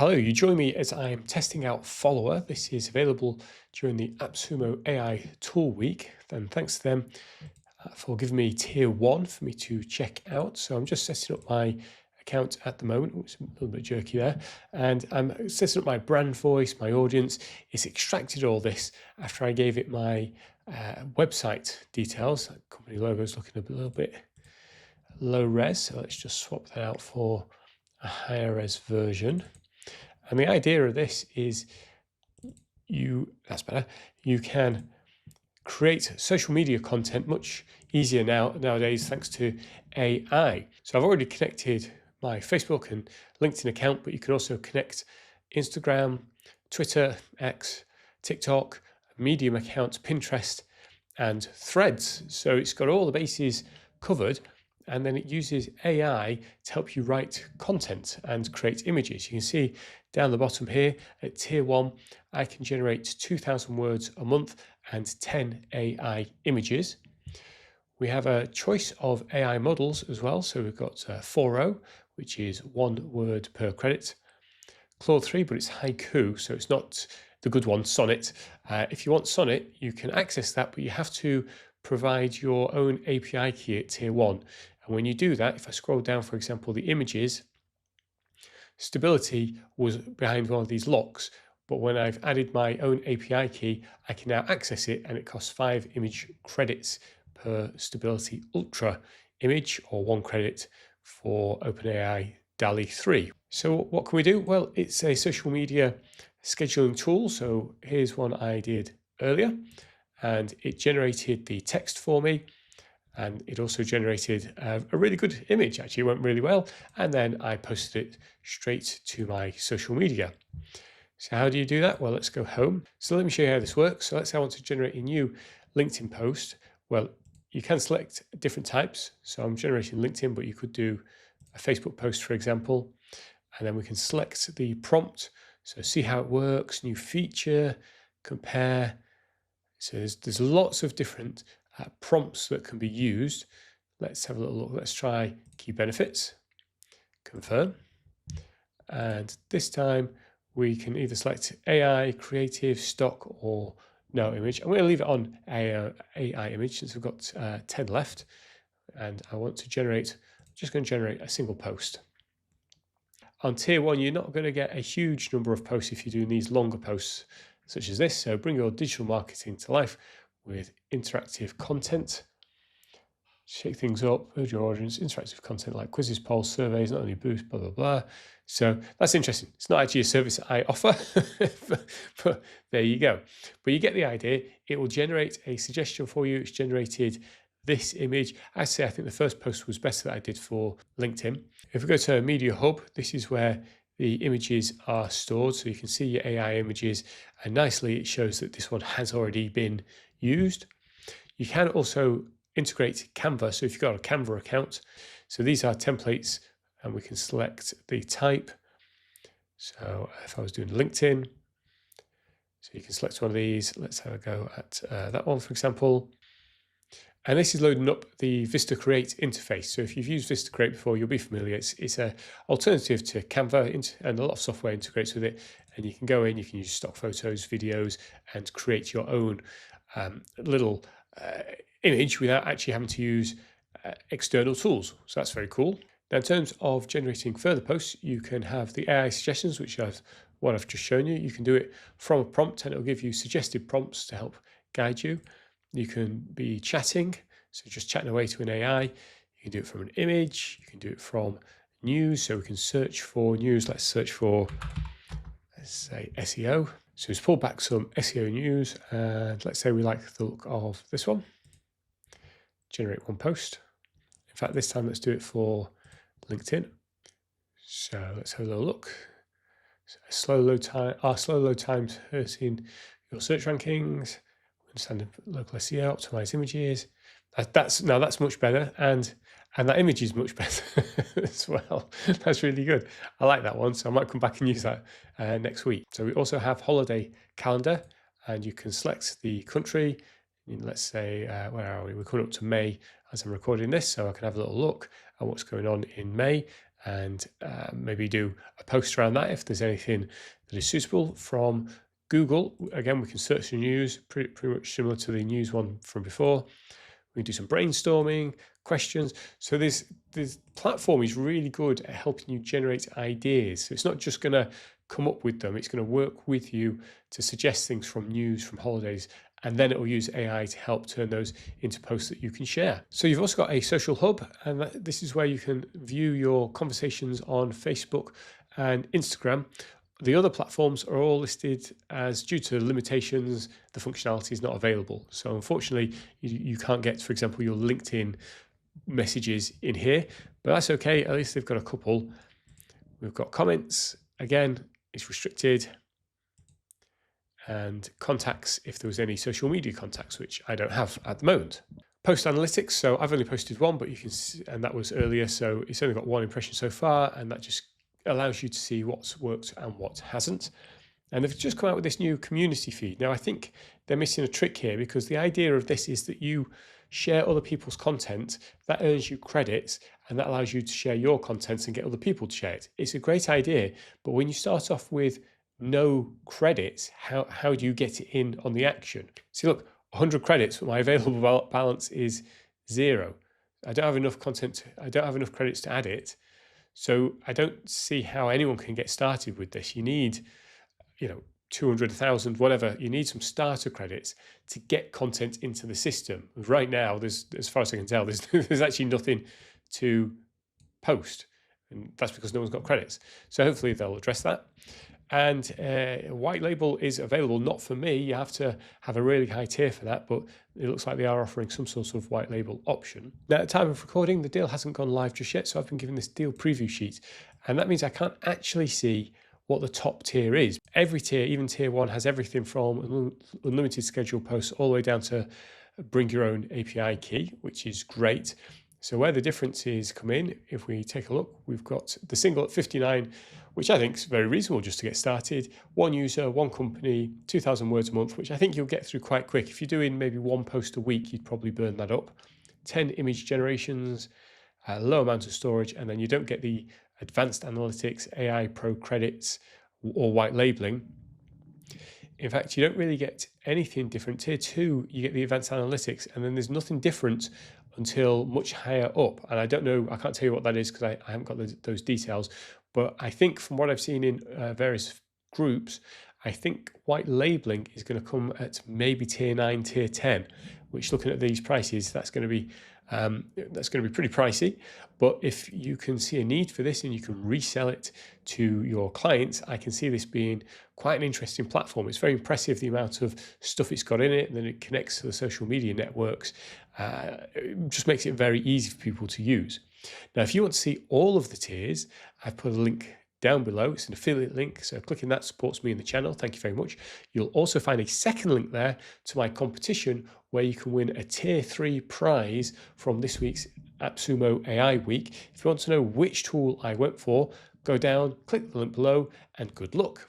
Hello, you join me as I am testing out Followr. This is available during the AppSumo AI Tool Week, and thanks to them for giving me tier 1 for me to check out. So I'm just setting up my account at the moment. It's a little bit jerky there, and I'm setting up my brand voice, my audience. It's extracted all this after I gave it my website details. That company logo is looking a little bit low res, so let's just swap that out for a higher res version. And the idea of this is that's better, you can create social media content much easier nowadays thanks to AI. So I've already connected my Facebook and LinkedIn account, but you can also connect Instagram, Twitter, X, TikTok, Medium accounts, Pinterest, and Threads. So it's got all the bases covered, and then it uses AI to help you write content and create images. You can see down the bottom here at tier 1, I can generate 2,000 words a month and 10 AI images. We have a choice of AI models as well. So we've got Followr, which is 1 word per credit. Claude 3, but it's haiku, so it's not the good one, Sonnet. If you want Sonnet, you can access that, but you have to provide your own API key at tier 1. And when you do that, if I scroll down, for example, the images, stability was behind one of these locks, but when I've added my own API key, I can now access it, and it costs 5 image credits per stability ultra image, or 1 credit for OpenAI DALL-E 3. So what can we do? Well, it's a social media scheduling tool. So here's one I did earlier, and it generated the text for me. And it also generated a really good image. Actually, it went really well. And then I posted it straight to my social media. So how do you do that? Well, let's go home. So let me show you how this works. So let's say I want to generate a new LinkedIn post. Well, you can select different types. So I'm generating LinkedIn, but you could do a Facebook post, for example. And then we can select the prompt. So see how it works, new feature, compare. So there's lots of different prompts that can be used. Let's have a little look. Let's try key benefits, confirm. And this time we can either select AI, creative, stock, or no image. I'm going to leave it on AI image since we've got 10 left. And I want to generate, I'm just going to generate a single post. On tier 1, you're not going to get a huge number of posts if you're doing these longer posts such as this. So bring your digital marketing to life with interactive content. Shake things up, build your audience, interactive content like quizzes, polls, surveys, not only boost, blah, blah, blah. So that's interesting. It's not actually a service that I offer, but there you go. But you get the idea. It will generate a suggestion for you. It's generated this image. I say I think the first post was better that I did for LinkedIn. If we go to Media Hub, this is where the images are stored. So you can see your AI images, and nicely it shows that this one has already been used. You can also integrate Canva. So if you've got a Canva account, so these are templates, and we can select the type. So if I was doing LinkedIn, so you can select one of these. Let's have a go at that one, for example. And this is loading up the Vista Create interface. So if you've used Vista Create before, you'll be familiar. It's an alternative to Canva, and a lot of software integrates with it. And you can go in, you can use stock photos, videos, and create your own little image without actually having to use external tools. So that's very cool. Now, in terms of generating further posts, you can have the AI suggestions, which is what I've just shown you. You can do it from a prompt, and it'll give you suggested prompts to help guide you. You can be chatting, so just chatting away to an AI. You can do it from an image. You can do it from news, so we can search for news. Let's search for, let's say, SEO. So let's pull back some SEO news, and let's say we like the look of this one. Generate one post. In fact, this time let's do it for LinkedIn. So let's have a little look. So slow load times hurting your search rankings. Understand local SEO, optimize images. That's much better, and that image is much better as well. That's really good. I like that one, so I might come back and use that next week. So we also have holiday calendar, and you can select the country. Let's say, where are we? We're coming up to May as I'm recording this, so I can have a little look at what's going on in May. and maybe do a post around that if there's anything that is suitable. From Google, again, we can search the news, pretty much similar to the news one from before. We can do some brainstorming, questions. So this platform is really good at helping you generate ideas. So it's not just going to come up with them, it's going to work with you to suggest things from news, from holidays, and then it will use AI to help turn those into posts that you can share. So you've also got a social hub, and this is where you can view your conversations on Facebook and Instagram. The other platforms are all listed as, due to limitations, the functionality is not available. So unfortunately, you can't get, for example, your LinkedIn messages in here, but that's okay. At least they've got a couple. We've got comments. Again, it's restricted. And contacts, if there was any social media contacts, which I don't have at the moment. Post analytics. So I've only posted one, but you can see, and that was earlier. So it's only got one impression so far, and that just allows you to see what's worked and what hasn't. And they've just come out with this new community feed. Now, I think they're missing a trick here, because the idea of this is that you share other people's content, that earns you credits, and that allows you to share your content and get other people to share it. It's a great idea, but when you start off with no credits, how do you get it in on the action? See, look, 100 credits, but my available balance is 0. I don't have enough content, I don't have enough credits to add it. So I don't see how anyone can get started with this. You need, 200, 1,000, whatever. You need some starter credits to get content into the system. Right now, there's, as far as I can tell, there's actually nothing to post, and that's because no one's got credits. So hopefully they'll address that. And white label is available, not for me. You have to have a really high tier for that, but it looks like they are offering some sort of white label option. Now, at the time of recording, the deal hasn't gone live just yet, so I've been given this deal preview sheet, and that means I can't actually see what the top tier is. Every tier, even tier 1, has everything from unlimited scheduled posts all the way down to bring your own API key, which is great. So where the differences come in, if we take a look, we've got the single at 59, which I think is very reasonable just to get started. One user, one company, 2,000 words a month, which I think you'll get through quite quick. If you're doing maybe one post a week, you'd probably burn that up. 10 image generations, a low amount of storage, and then you don't get the advanced analytics, AI Pro credits, or white labeling. In fact, you don't really get anything different. Tier 2, you get the advanced analytics, and then there's nothing different until much higher up. And I don't know, I can't tell you what that is because I haven't got those details. But I think from what I've seen in various groups, I think white labeling is going to come at maybe tier 9, tier 10, which, looking at these prices, that's going to be pretty pricey. But if you can see a need for this and you can resell it to your clients, I can see this being quite an interesting platform. It's very impressive, the amount of stuff it's got in it, and then it connects to the social media networks. It just makes it very easy for people to use. Now, if you want to see all of the tiers, I've put a link down below. It's an affiliate link, so clicking that supports me in the channel. Thank you very much. You'll also find a second link there to my competition, where you can win a tier 3 prize from this week's AppSumo AI week. If you want to know which tool I went for, go down, click the link below, and good luck.